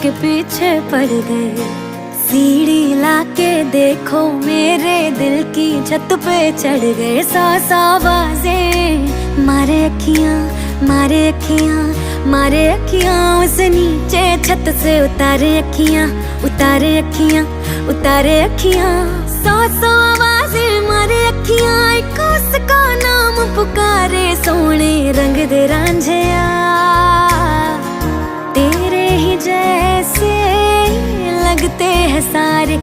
के पीछे पड़ गए। सीढ़ी लाके देखो मेरे दिल की छत पे चढ़ गए। सौ आवाजें मारे अखियां, मारे अखियां, मारे अखियां, उस नीचे छत से उतारे अखियां, उतारे अखियां, उतारे अखियां। सौ आवाजें मारे अखियां, एक उसका नाम पुकारे। सोने रंग दे रांझिया, तेरे ही जैसे लगते हैं सारे।